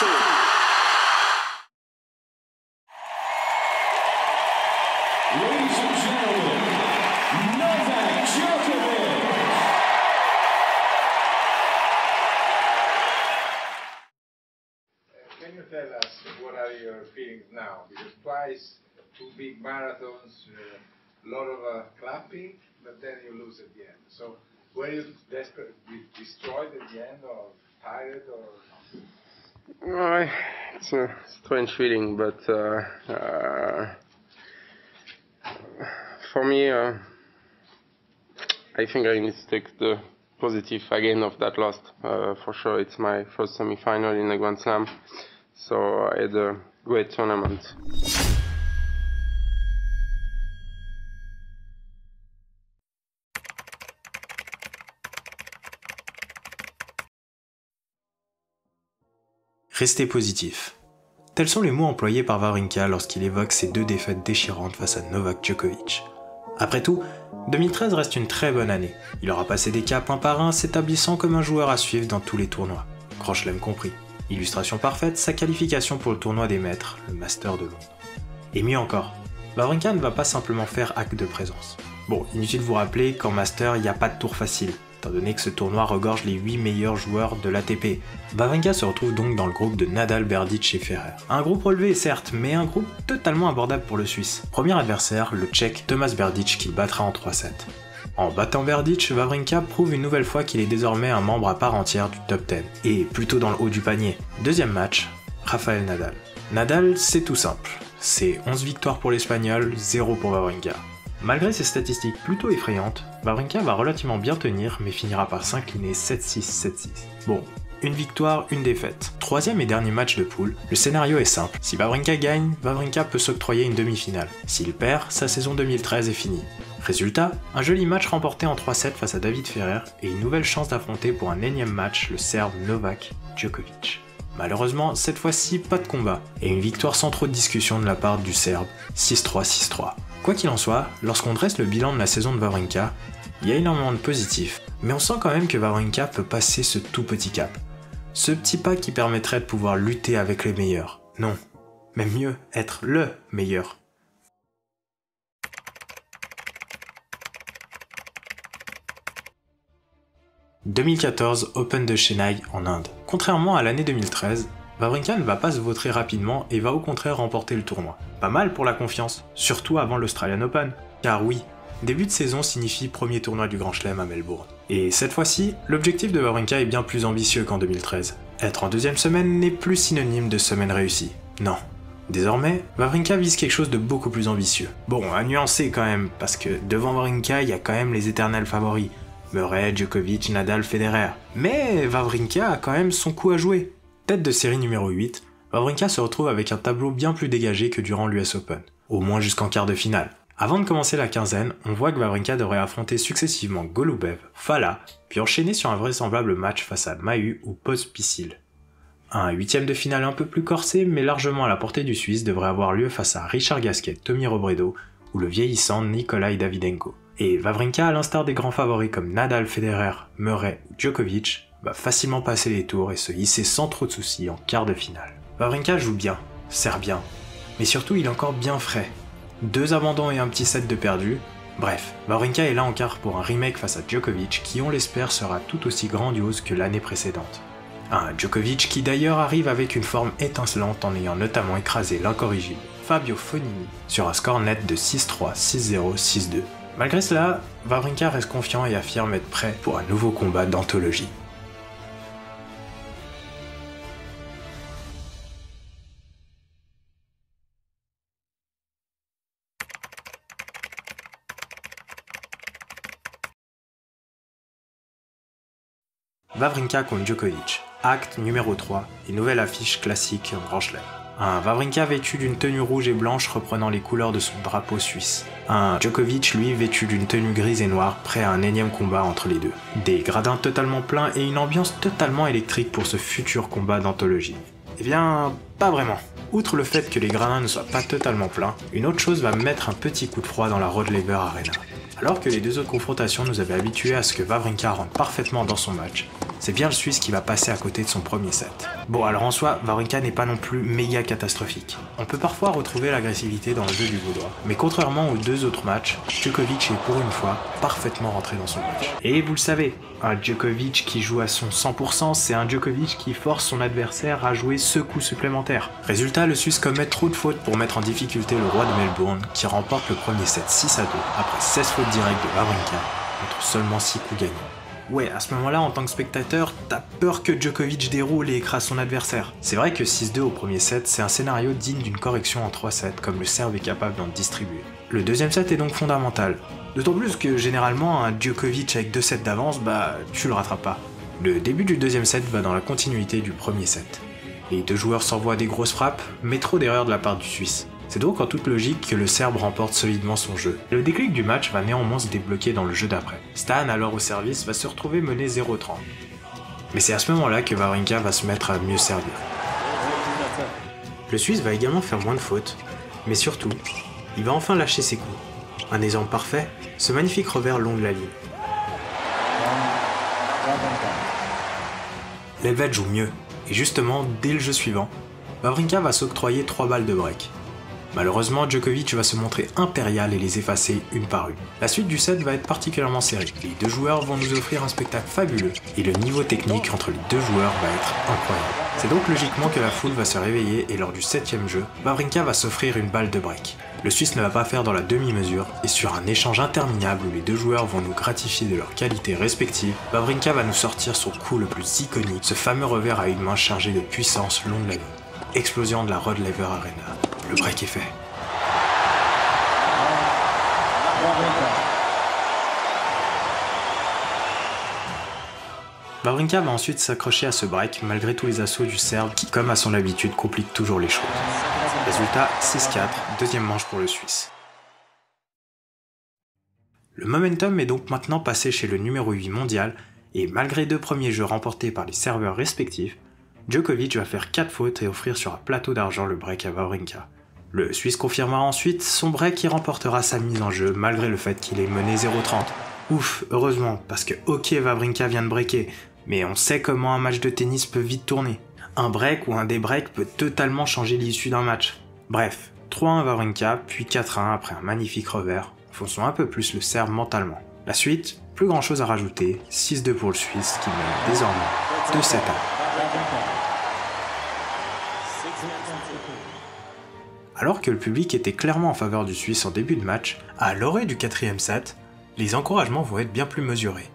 Ladies and gentlemen, Novak Djokovic. Can you tell us what are your feelings now? Because twice, two big marathons, a lot of clapping, but then you lose at the end. So were you desperate, destroyed at the end, or tired, or? It's a strange feeling, but for me, I think I need to take the positive again of that loss. For sure, it's my first semi-final in a Grand Slam, so I had a great tournament. Restez positif. Tels sont les mots employés par Wawrinka lorsqu'il évoque ses deux défaites déchirantes face à Novak Djokovic. Après tout, 2013 reste une très bonne année. Il aura passé des caps un par un, s'établissant comme un joueur à suivre dans tous les tournois. Grand Chelem compris. Illustration parfaite, sa qualification pour le tournoi des maîtres, le Master de Londres. Et mieux encore, Wawrinka ne va pas simplement faire acte de présence. Bon, inutile de vous rappeler qu'en Master, il n'y a pas de tour facile, étant donné que ce tournoi regorge les 8 meilleurs joueurs de l'ATP. Wawrinka se retrouve donc dans le groupe de Nadal, Berdych et Federer. Un groupe relevé certes, mais un groupe totalement abordable pour le Suisse. Premier adversaire, le Tchèque Tomáš Berdych qu'il battra en 3-7. En battant Berdych, Wawrinka prouve une nouvelle fois qu'il est désormais un membre à part entière du top 10, et plutôt dans le haut du panier. Deuxième match, Rafael Nadal. Nadal, c'est tout simple. C'est 11 victoires pour l'Espagnol, 0 pour Wawrinka. Malgré ses statistiques plutôt effrayantes, Wawrinka va relativement bien tenir mais finira par s'incliner 7-6, 7-6. Bon, une victoire, une défaite. Troisième et dernier match de poule, le scénario est simple. Si Wawrinka gagne, Wawrinka peut s'octroyer une demi-finale. S'il perd, sa saison 2013 est finie. Résultat, un joli match remporté en 3-7 face à David Ferrer et une nouvelle chance d'affronter pour un énième match le Serbe Novak Djokovic. Malheureusement, cette fois-ci, pas de combat, et une victoire sans trop de discussion de la part du Serbe, 6-3, 6-3. Quoi qu'il en soit, lorsqu'on dresse le bilan de la saison de Wawrinka, il y a énormément de positifs, mais on sent quand même que Wawrinka peut passer ce tout petit cap. Ce petit pas qui permettrait de pouvoir lutter avec les meilleurs. Non, même mieux, être le meilleur. « 2014 Open de Chennai en Inde. Contrairement à l'année 2013, Wawrinka ne va pas se vautrer rapidement et va au contraire remporter le tournoi. Pas mal pour la confiance, surtout avant l'Australian Open. Car oui, début de saison signifie premier tournoi du Grand Chelem à Melbourne. Et cette fois-ci, l'objectif de Wawrinka est bien plus ambitieux qu'en 2013. Être en deuxième semaine n'est plus synonyme de semaine réussie. Non. Désormais, Wawrinka vise quelque chose de beaucoup plus ambitieux. Bon, à nuancer quand même, parce que devant Wawrinka, il y a quand même les éternels favoris. Murray, Djokovic, Nadal, Federer. Mais Wawrinka a quand même son coup à jouer. Tête de série numéro 8, Wawrinka se retrouve avec un tableau bien plus dégagé que durant l'US Open, au moins jusqu'en quart de finale. Avant de commencer la quinzaine, on voit que Wawrinka devrait affronter successivement Golubev, Fala, puis enchaîner sur un vraisemblable match face à Mahut ou Pospisil. Un huitième de finale un peu plus corsé, mais largement à la portée du Suisse, devrait avoir lieu face à Richard Gasquet, Tommy Robredo ou le vieillissant Nikolai Davydenko. Et Wawrinka, à l'instar des grands favoris comme Nadal, Federer, Murray ou Djokovic, va facilement passer les tours et se hisser sans trop de soucis en quart de finale. Wawrinka joue bien, sert bien, mais surtout il est encore bien frais. 2 abandons et un petit set de perdu. Bref, Wawrinka est là en quart pour un remake face à Djokovic qui, on l'espère, sera tout aussi grandiose que l'année précédente. Un Djokovic qui d'ailleurs arrive avec une forme étincelante en ayant notamment écrasé l'incorrigible Fabio Fognini sur un score net de 6-3, 6-0, 6-2. Malgré cela, Wawrinka reste confiant et affirme être prêt pour un nouveau combat d'anthologie. Wawrinka contre Djokovic, acte numéro 3 et nouvelle affiche classique en Grand Chelem. Un Wawrinka vêtu d'une tenue rouge et blanche reprenant les couleurs de son drapeau suisse. Un Djokovic, lui, vêtu d'une tenue grise et noire, prêt à un énième combat entre les deux. Des gradins totalement pleins et une ambiance totalement électrique pour ce futur combat d'anthologie. Eh bien, pas vraiment. Outre le fait que les gradins ne soient pas totalement pleins, une autre chose va mettre un petit coup de froid dans la Rod Laver Arena. Alors que les deux autres confrontations nous avaient habitués à ce que Wawrinka rentre parfaitement dans son match, c'est bien le Suisse qui va passer à côté de son premier set. Bon, alors en soi, Wawrinka n'est pas non plus méga catastrophique. On peut parfois retrouver l'agressivité dans le jeu du Vaudois, mais contrairement aux 2 autres matchs, Djokovic est pour une fois parfaitement rentré dans son match. Et vous le savez, un Djokovic qui joue à son 100%, c'est un Djokovic qui force son adversaire à jouer ce coup supplémentaire. Résultat, le Suisse commet trop de fautes pour mettre en difficulté le roi de Melbourne, qui remporte le premier set 6-2 après 16 fautes directes de Wawrinka, contre seulement 6 coups gagnés. Ouais, à ce moment-là, en tant que spectateur, t'as peur que Djokovic déroule et écrase son adversaire. C'est vrai que 6-2 au premier set, c'est un scénario digne d'une correction en 3 sets, comme le Serbe est capable d'en distribuer. Le deuxième set est donc fondamental. D'autant plus que généralement, un Djokovic avec 2 sets d'avance, tu le rattrapes pas. Le début du deuxième set va dans la continuité du premier set. Les 2 joueurs s'envoient des grosses frappes, mais trop d'erreurs de la part du Suisse. C'est donc en toute logique que le Serbe remporte solidement son jeu. Le déclic du match va néanmoins se débloquer dans le jeu d'après. Stan, alors au service, va se retrouver mené 0-30. Mais c'est à ce moment-là que Wawrinka va se mettre à mieux servir. Le Suisse va également faire moins de fautes, mais surtout, il va enfin lâcher ses coups. Un exemple parfait, ce magnifique revers long de la ligne. L'Helvète joue mieux, et justement, dès le jeu suivant, Wawrinka va s'octroyer 3 balles de break. Malheureusement, Djokovic va se montrer impérial et les effacer une par une. La suite du set va être particulièrement serrée. Les 2 joueurs vont nous offrir un spectacle fabuleux et le niveau technique entre les 2 joueurs va être incroyable. C'est donc logiquement que la foule va se réveiller et lors du 7e jeu, Wawrinka va s'offrir une balle de break. Le Suisse ne va pas faire dans la demi-mesure et sur un échange interminable où les 2 joueurs vont nous gratifier de leurs qualités respectives, Wawrinka va nous sortir son coup le plus iconique, ce fameux revers à une main chargé de puissance long de la ligne. Explosion de la Rod Laver Arena. Le break est fait. Wawrinka va ensuite s'accrocher à ce break malgré tous les assauts du Serbe qui, comme à son habitude, complique toujours les choses. Résultat 6-4, deuxième manche pour le Suisse. Le momentum est donc maintenant passé chez le numéro 8 mondial et malgré 2 premiers jeux remportés par les serveurs respectifs, Djokovic va faire 4 fautes et offrir sur un plateau d'argent le break à Wawrinka. Le Suisse confirmera ensuite son break et remportera sa mise en jeu malgré le fait qu'il ait mené 0-30. Ouf, heureusement, parce que ok Wawrinka vient de breaker, mais on sait comment un match de tennis peut vite tourner. Un break ou un débreak peut totalement changer l'issue d'un match. Bref, 3-1 Wawrinka, puis 4-1 après un magnifique revers, enfonçant un peu plus le Serbe mentalement. La suite, plus grand chose à rajouter, 6-2 pour le Suisse qui mène désormais 2-7-1. Alors que le public était clairement en faveur du Suisse en début de match, à l'orée du 4e set, les encouragements vont être bien plus mesurés.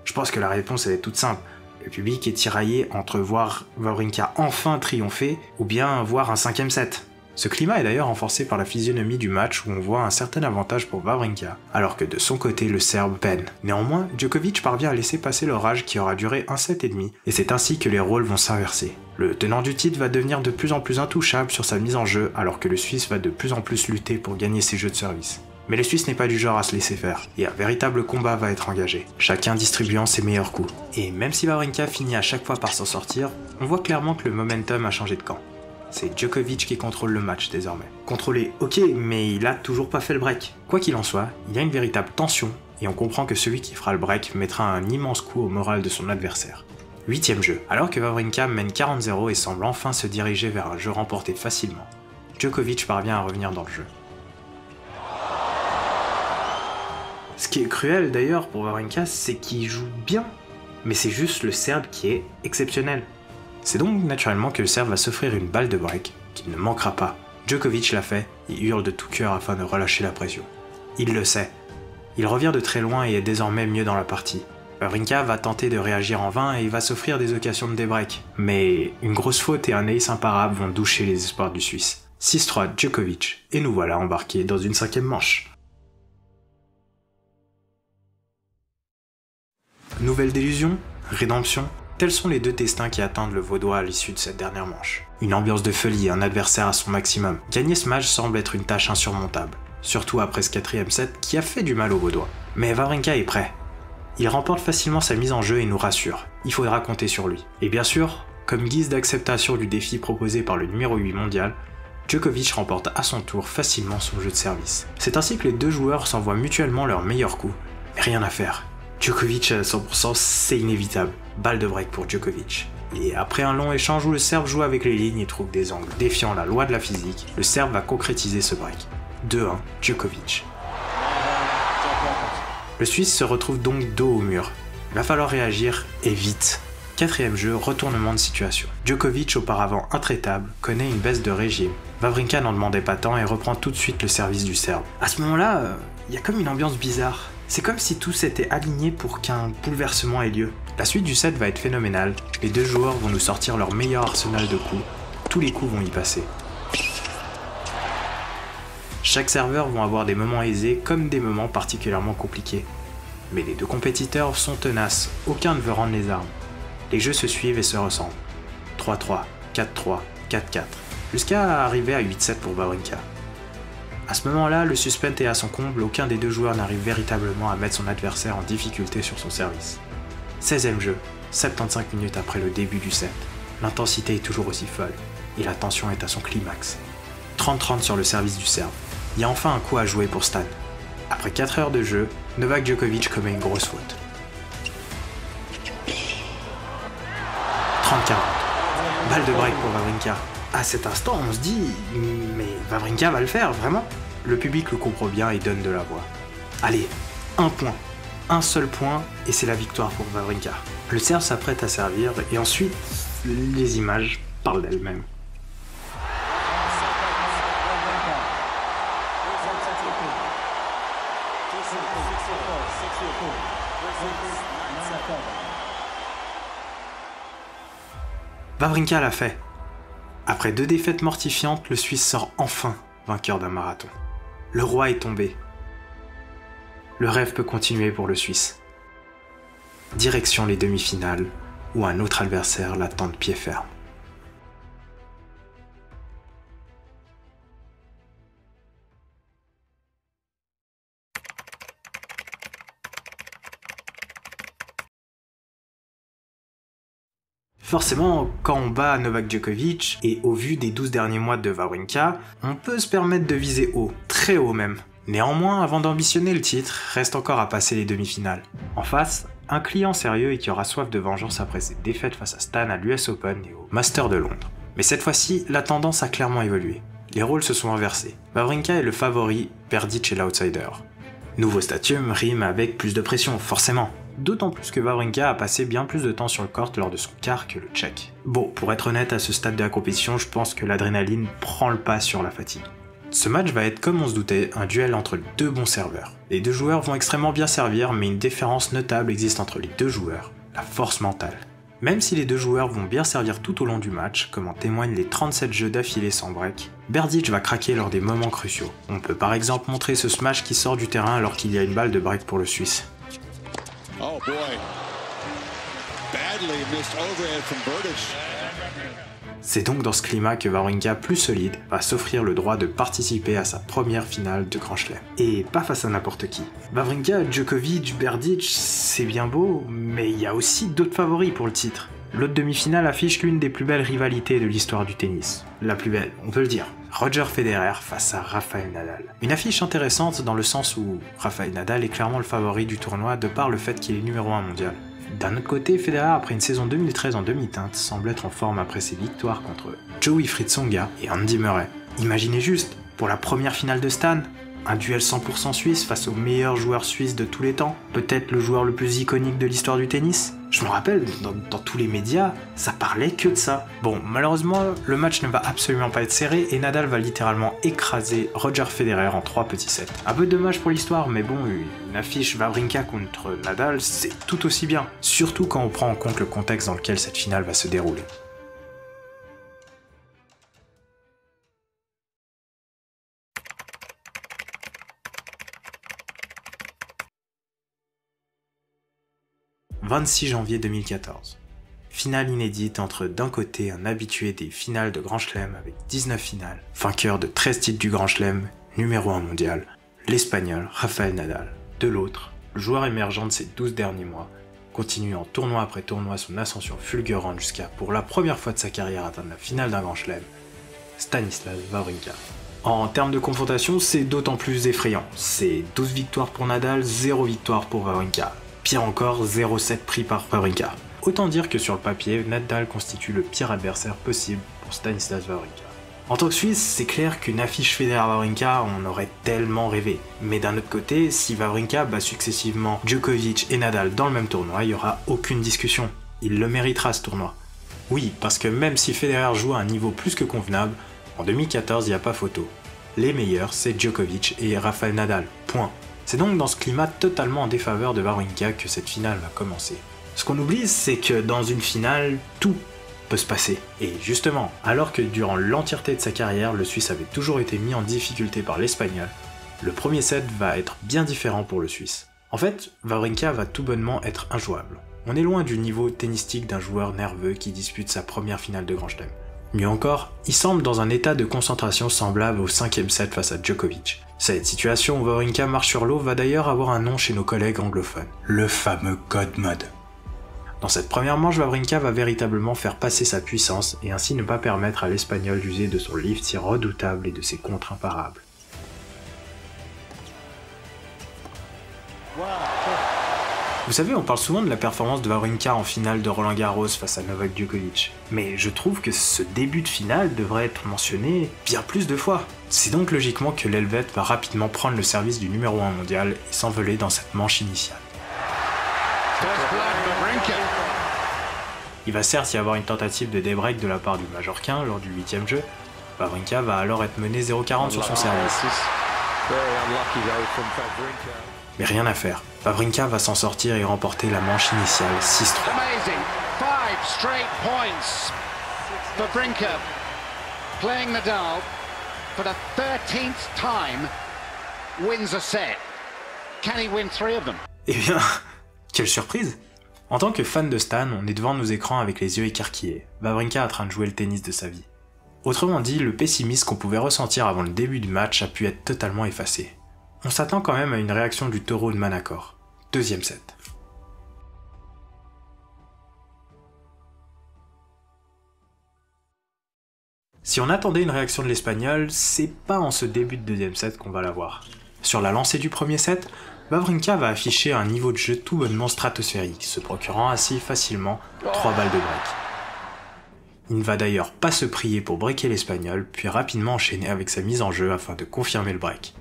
Je pense que la réponse est toute simple. Le public est tiraillé entre voir Wawrinka enfin triompher ou bien voir un 5e set. Ce climat est d'ailleurs renforcé par la physionomie du match où on voit un certain avantage pour Wawrinka, alors que de son côté le Serbe peine. Néanmoins, Djokovic parvient à laisser passer l'orage qui aura duré un set et demi, et c'est ainsi que les rôles vont s'inverser. Le tenant du titre va devenir de plus en plus intouchable sur sa mise en jeu, alors que le Suisse va de plus en plus lutter pour gagner ses jeux de service. Mais le Suisse n'est pas du genre à se laisser faire, et un véritable combat va être engagé, chacun distribuant ses meilleurs coups. Et même si Wawrinka finit à chaque fois par s'en sortir, on voit clairement que le momentum a changé de camp. C'est Djokovic qui contrôle le match désormais. Contrôlé, ok, mais il a toujours pas fait le break. Quoi qu'il en soit, il y a une véritable tension, et on comprend que celui qui fera le break mettra un immense coup au moral de son adversaire. 8e jeu. Alors que Wawrinka mène 40-0 et semble enfin se diriger vers un jeu remporté facilement, Djokovic parvient à revenir dans le jeu. Ce qui est cruel d'ailleurs pour Wawrinka, c'est qu'il joue bien, mais c'est juste le Serbe qui est exceptionnel. C'est donc naturellement que le Serbe va s'offrir une balle de break, qu'il ne manquera pas. Djokovic l'a fait, il hurle de tout cœur afin de relâcher la pression. Il le sait. Il revient de très loin et est désormais mieux dans la partie. Wawrinka va tenter de réagir en vain et il va s'offrir des occasions de débreak. Mais une grosse faute et un ace imparable vont doucher les espoirs du Suisse. 6-3 Djokovic, et nous voilà embarqués dans une 5e manche. Nouvelle délusion, rédemption, tels sont les 2 destins qui attendent le Vaudois à l'issue de cette dernière manche. Une ambiance de folie et un adversaire à son maximum. Gagner ce match semble être une tâche insurmontable, surtout après ce 4e set qui a fait du mal aux Vaudois. Mais Wawrinka est prêt. Il remporte facilement sa mise en jeu et nous rassure. Il faudra compter sur lui. Et bien sûr, comme guise d'acceptation du défi proposé par le numéro 8 mondial, Djokovic remporte à son tour facilement son jeu de service. C'est ainsi que les 2 joueurs s'envoient mutuellement leurs meilleurs coups. Mais rien à faire. Djokovic à 100%, c'est inévitable. Balle de break pour Djokovic. Et après un long échange où le Serbe joue avec les lignes et trouve des angles défiant la loi de la physique, le Serbe va concrétiser ce break. 2-1, Djokovic. Le Suisse se retrouve donc dos au mur. Il va falloir réagir, et vite. 4ème jeu, retournement de situation. Djokovic, auparavant intraitable, connaît une baisse de régime. Wawrinka n'en demandait pas tant et reprend tout de suite le service du Serbe. À ce moment-là, il y a comme une ambiance bizarre. C'est comme si tout s'était aligné pour qu'un bouleversement ait lieu. La suite du set va être phénoménale. Les deux joueurs vont nous sortir leur meilleur arsenal de coups. Tous les coups vont y passer. Chaque serveur vont avoir des moments aisés comme des moments particulièrement compliqués. Mais les deux compétiteurs sont tenaces, aucun ne veut rendre les armes. Les jeux se suivent et se ressemblent. 3-3, 4-3, 4-4, jusqu'à arriver à 8-7 pour Wawrinka. À ce moment-là, le suspense est à son comble, aucun des deux joueurs n'arrive véritablement à mettre son adversaire en difficulté sur son service. 16ème jeu, 75 minutes après le début du set. L'intensité est toujours aussi folle, et la tension est à son climax. 30-30 sur le service du Serbe. Il y a enfin un coup à jouer pour Stan. Après 4 heures de jeu, Novak Djokovic commet une grosse faute. 30-40. Balle de break pour Wawrinka. À cet instant, on se dit, mais Wawrinka va le faire, vraiment? Le public le comprend bien et donne de la voix. Allez, un point. Un seul point, et c'est la victoire pour Wawrinka. Le Serbe s'apprête à servir, et ensuite, les images parlent d'elles-mêmes. Wawrinka l'a fait. Après 2 défaites mortifiantes, le Suisse sort enfin vainqueur d'un marathon. Le roi est tombé. Le rêve peut continuer pour le Suisse. Direction les demi-finales, où un autre adversaire l'attend de pied ferme. Forcément, quand on bat Novak Djokovic, et au vu des 12 derniers mois de Wawrinka, on peut se permettre de viser haut, très haut même. Néanmoins, avant d'ambitionner le titre, reste encore à passer les demi-finales. En face, un client sérieux et qui aura soif de vengeance après ses défaites face à Stan à l'US Open et au Master de Londres. Mais cette fois-ci, la tendance a clairement évolué. Les rôles se sont inversés. Wawrinka est le favori, Berdych est l'outsider. Nouveau stadium rime avec plus de pression, forcément. D'autant plus que Wawrinka a passé bien plus de temps sur le court lors de son quart que le Tchèque. Bon, pour être honnête, à ce stade de la compétition, je pense que l'adrénaline prend le pas sur la fatigue. Ce match va être, comme on se doutait, un duel entre deux bons serveurs. Les deux joueurs vont extrêmement bien servir, mais une différence notable existe entre les deux joueurs, la force mentale. Même si les deux joueurs vont bien servir tout au long du match, comme en témoignent les 37 jeux d'affilée sans break, Berdych va craquer lors des moments cruciaux. On peut par exemple montrer ce smash qui sort du terrain alors qu'il y a une balle de break pour le Suisse. Oh boy. Badly missed overhead from Berdych. C'est donc dans ce climat que Wawrinka, plus solide, va s'offrir le droit de participer à sa première finale de Grand Chelem. Et pas face à n'importe qui. Wawrinka, Djokovic, Berdych, c'est bien beau, mais il y a aussi d'autres favoris pour le titre. L'autre demi-finale affiche l'une des plus belles rivalités de l'histoire du tennis. La plus belle, on peut le dire. Roger Federer face à Rafael Nadal. Une affiche intéressante dans le sens où Rafael Nadal est clairement le favori du tournoi de par le fait qu'il est numéro 1 mondial. D'un autre côté, Federer, après une saison 2013 en demi-teinte, semble être en forme après ses victoires contre Joe-Wilfried Tsonga et Andy Murray. Imaginez juste, pour la première finale de Stan, un duel 100% suisse face au meilleur joueur suisse de tous les temps, peut-être le joueur le plus iconique de l'histoire du tennis. Je me rappelle, dans tous les médias, ça parlait que de ça. Bon, malheureusement, le match ne va absolument pas être serré et Nadal va littéralement écraser Roger Federer en 3 petits sets. Un peu dommage pour l'histoire, mais bon, une affiche Wawrinka contre Nadal, c'est tout aussi bien. Surtout quand on prend en compte le contexte dans lequel cette finale va se dérouler. « 26 janvier 2014. Finale inédite entre d'un côté un habitué des finales de Grand Chelem avec 19 finales, vainqueur de 13 titres du Grand Chelem, numéro 1 mondial, l'Espagnol Rafael Nadal. De l'autre, le joueur émergent de ces 12 derniers mois, continuant tournoi après tournoi son ascension fulgurante jusqu'à, pour la première fois de sa carrière, atteindre la finale d'un Grand Chelem, Stanislas Wawrinka. En termes de confrontation, c'est d'autant plus effrayant. C'est 12 victoires pour Nadal, 0 victoire pour Wawrinka. Pire encore, 0,7 pris par Wawrinka. Autant dire que sur le papier, Nadal constitue le pire adversaire possible pour Stanislas Wawrinka. En tant que Suisse, c'est clair qu'une affiche Federer-Wawrinka, on aurait tellement rêvé. Mais d'un autre côté, si Wawrinka bat successivement Djokovic et Nadal dans le même tournoi, il n'y aura aucune discussion. Il le méritera ce tournoi. Oui, parce que même si Federer joue à un niveau plus que convenable, en 2014, il n'y a pas photo. Les meilleurs, c'est Djokovic et Rafael Nadal, point. C'est donc dans ce climat totalement en défaveur de Wawrinka que cette finale va commencer. Ce qu'on oublie, c'est que dans une finale, tout peut se passer. Et justement, alors que durant l'entièreté de sa carrière, le Suisse avait toujours été mis en difficulté par l'Espagnol, le premier set va être bien différent pour le Suisse. En fait, Wawrinka va tout bonnement être injouable. On est loin du niveau tennistique d'un joueur nerveux qui dispute sa première finale de Grand Chelem. Mieux encore, il semble dans un état de concentration semblable au 5e set face à Djokovic. Cette situation où Wawrinka marche sur l'eau va d'ailleurs avoir un nom chez nos collègues anglophones, le fameux God Mode. Dans cette première manche, Wawrinka va véritablement faire passer sa puissance et ainsi ne pas permettre à l'Espagnol d'user de son lift si redoutable et de ses contres imparables. Vous savez, on parle souvent de la performance de Wawrinka en finale de Roland Garros face à Novak Djokovic, mais je trouve que ce début de finale devrait être mentionné bien plus de fois. C'est donc logiquement que l'Helvète va rapidement prendre le service du numéro 1 mondial et s'envoler dans cette manche initiale. Il va certes y avoir une tentative de débreak de la part du Majorquin lors du 8e jeu. Wawrinka va alors être mené 0,40 sur son service. Mais rien à faire. Wawrinka va s'en sortir et remporter la manche initiale 6-3. Wawrinka playing Nadal for the 13th time wins a set. Can he win 3 of them? Eh bien, quelle surprise! En tant que fan de Stan, on est devant nos écrans avec les yeux écarquillés. Wawrinka est en train de jouer le tennis de sa vie. Autrement dit, le pessimisme qu'on pouvait ressentir avant le début du match a pu être totalement effacé. On s'attend quand même à une réaction du taureau de Manacor. 2e set. Si on attendait une réaction de l'Espagnol, c'est pas en ce début de 2e set qu'on va la voir. Sur la lancée du 1er set, Wawrinka va afficher un niveau de jeu tout bonnement stratosphérique, se procurant ainsi facilement 3 balles de break. Il ne va d'ailleurs pas se prier pour breaker l'Espagnol, puis rapidement enchaîner avec sa mise en jeu afin de confirmer le break.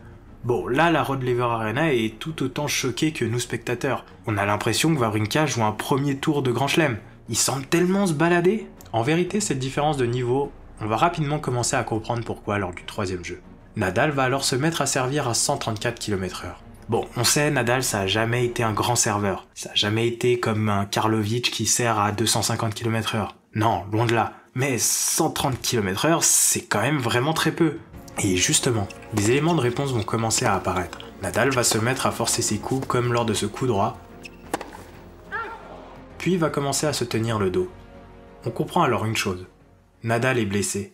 Bon, là, la Rod Laver Arena est tout autant choquée que nous spectateurs. On a l'impression que Wawrinka joue un premier tour de Grand Chelem. Il semble tellement se balader. En vérité, cette différence de niveau, on va rapidement commencer à comprendre pourquoi lors du 3e jeu. Nadal va alors se mettre à servir à 134 km/h. Bon, on sait, Nadal, ça a jamais été un grand serveur. Ça a jamais été comme un Karlovic qui sert à 250 km/h. Non, loin de là. Mais 130 km/h, c'est quand même vraiment très peu. Et justement, des éléments de réponse vont commencer à apparaître. Nadal va se mettre à forcer ses coups comme lors de ce coup droit, puis va commencer à se tenir le dos. On comprend alors une chose, Nadal est blessé.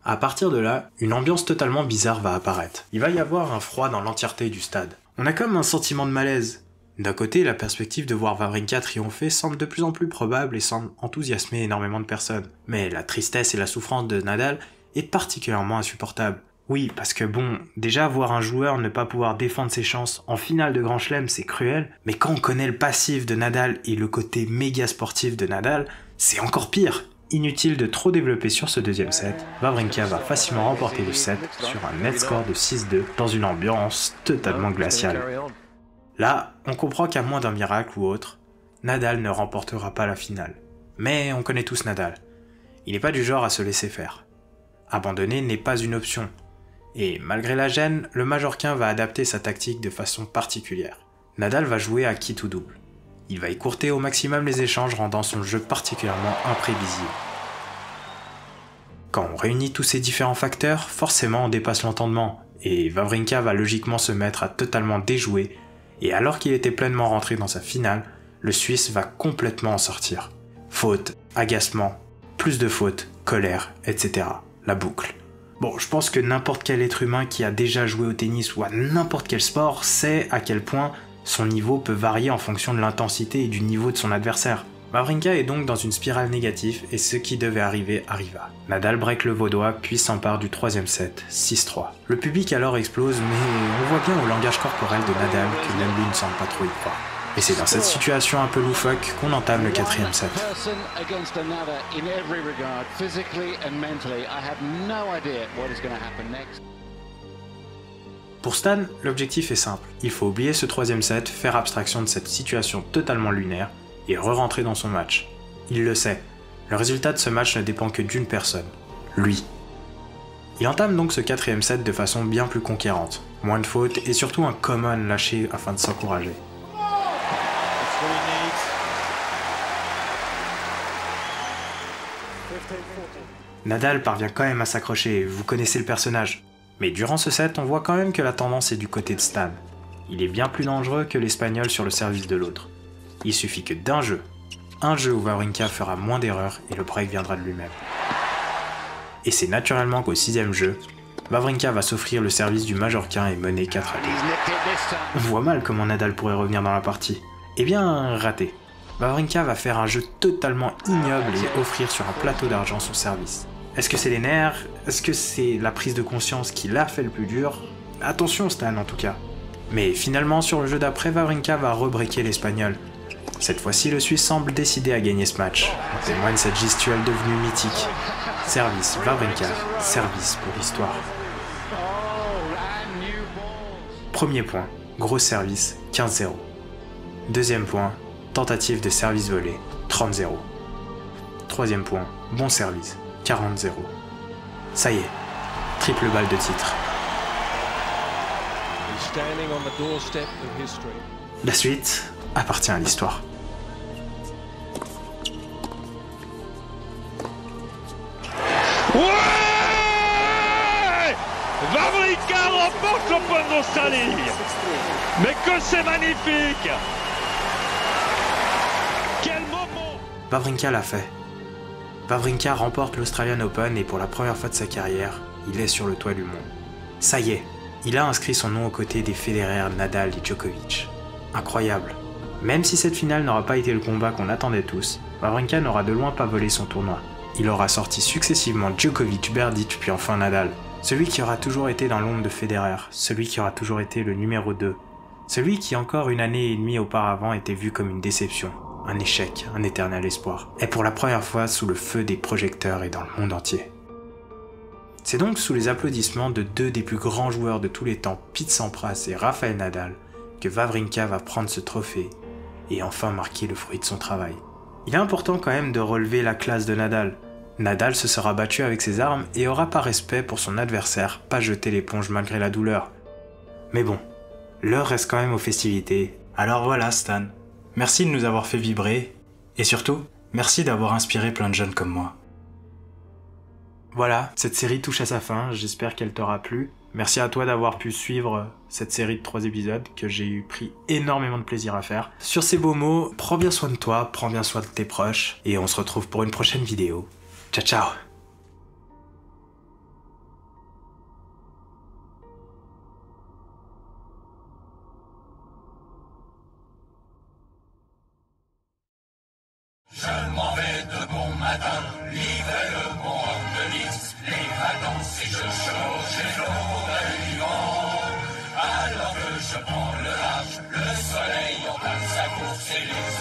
À partir de là, une ambiance totalement bizarre va apparaître. Il va y avoir un froid dans l'entièreté du stade. On a comme un sentiment de malaise. D'un côté, la perspective de voir Wawrinka triompher semble de plus en plus probable et semble enthousiasmer énormément de personnes. Mais la tristesse et la souffrance de Nadal est particulièrement insupportable. Oui, parce que bon, déjà voir un joueur ne pas pouvoir défendre ses chances en finale de Grand Chelem, c'est cruel, mais quand on connaît le passif de Nadal et le côté méga sportif de Nadal, c'est encore pire. Inutile de trop développer sur ce 2e set, Wawrinka va facilement remporter le set sur un net score de 6-2 dans une ambiance totalement glaciale. Là, on comprend qu'à moins d'un miracle ou autre, Nadal ne remportera pas la finale. Mais on connaît tous Nadal. Il n'est pas du genre à se laisser faire. Abandonner n'est pas une option. Et malgré la gêne, le Majorquin va adapter sa tactique de façon particulière. Nadal va jouer à quitte ou double. Il va écourter au maximum les échanges, rendant son jeu particulièrement imprévisible. Quand on réunit tous ces différents facteurs, forcément on dépasse l'entendement, et Wawrinka va logiquement se mettre à totalement déjouer, et alors qu'il était pleinement rentré dans sa finale, le Suisse va complètement en sortir. Faute, agacement, plus de fautes, colère, etc. La boucle. Bon, je pense que n'importe quel être humain qui a déjà joué au tennis ou à n'importe quel sport sait à quel point son niveau peut varier en fonction de l'intensité et du niveau de son adversaire. Wawrinka est donc dans une spirale négative et ce qui devait arriver arriva. Nadal break le vaudois puis s'empare du troisième set, 6-3. Le public alors explose mais on voit bien au langage corporel de Nadal que même lui ne semble pas trop y croire. Et c'est dans cette situation un peu loufoque qu'on entame le quatrième set. Pour Stan, l'objectif est simple. Il faut oublier ce troisième set, faire abstraction de cette situation totalement lunaire et re-rentrer dans son match. Il le sait, le résultat de ce match ne dépend que d'une personne, lui. Il entame donc ce quatrième set de façon bien plus conquérante, moins de fautes et surtout un common lâché afin de s'encourager. Nadal parvient quand même à s'accrocher, vous connaissez le personnage. Mais durant ce set, on voit quand même que la tendance est du côté de Stan. Il est bien plus dangereux que l'Espagnol sur le service de l'autre. Il suffit que d'un jeu, un jeu où Wawrinka fera moins d'erreurs et le break viendra de lui-même. Et c'est naturellement qu'au sixième jeu, Wawrinka va s'offrir le service du Majorquin et mener 4-2. On voit mal comment Nadal pourrait revenir dans la partie. Eh bien, raté. Wawrinka va faire un jeu totalement ignoble et offrir sur un plateau d'argent son service. Est-ce que c'est les nerfs? Est-ce que c'est la prise de conscience qui l'a fait le plus dur? Attention Stan en tout cas. Mais finalement, sur le jeu d'après, Wawrinka va rebreaker l'Espagnol. Cette fois-ci, le Suisse semble décidé à gagner ce match. En témoigne cette gestuelle devenue mythique. Service Wawrinka, service pour l'histoire. Premier point, gros service, 15-0. Deuxième point, tentative de service volé, 30-0. Troisième point, bon service, 40-0. Ça y est, triple balle de titre. La suite appartient à l'histoire. Ouais! Wawrinka remporte l'Open d'Australie. Mais que c'est magnifique! Quel moment! Wawrinka l'a fait. Wawrinka remporte l'Australian Open et pour la première fois de sa carrière, il est sur le toit du monde. Ça y est, il a inscrit son nom aux côtés des Federer, Nadal et Djokovic. Incroyable. Même si cette finale n'aura pas été le combat qu'on attendait tous, Wawrinka n'aura de loin pas volé son tournoi. Il aura sorti successivement Djokovic, Berdych puis enfin Nadal. Celui qui aura toujours été dans l'ombre de Federer, celui qui aura toujours été le numéro 2. Celui qui encore une année et demie auparavant était vu comme une déception, un échec, un éternel espoir. Et pour la première fois sous le feu des projecteurs et dans le monde entier. C'est donc sous les applaudissements de deux des plus grands joueurs de tous les temps, Pete Sampras et Rafael Nadal, que Wawrinka va prendre ce trophée et enfin marquer le fruit de son travail. Il est important quand même de relever la classe de Nadal. Nadal se sera battu avec ses armes et aura par respect pour son adversaire pas jeté l'éponge malgré la douleur. Mais bon, l'heure reste quand même aux festivités. Alors voilà Stan, merci de nous avoir fait vibrer et surtout, merci d'avoir inspiré plein de jeunes comme moi. Voilà, cette série touche à sa fin, j'espère qu'elle t'aura plu. Merci à toi d'avoir pu suivre cette série de 3 épisodes que j'ai pris énormément de plaisir à faire. Sur ces beaux mots, prends bien soin de toi, prends bien soin de tes proches et on se retrouve pour une prochaine vidéo. Ciao ciao! Je m'en vais de bon matin, livrer le bon homme de lys, les vacances et je change les flots du vent. Alors que je prends le large, le soleil entame sa course et les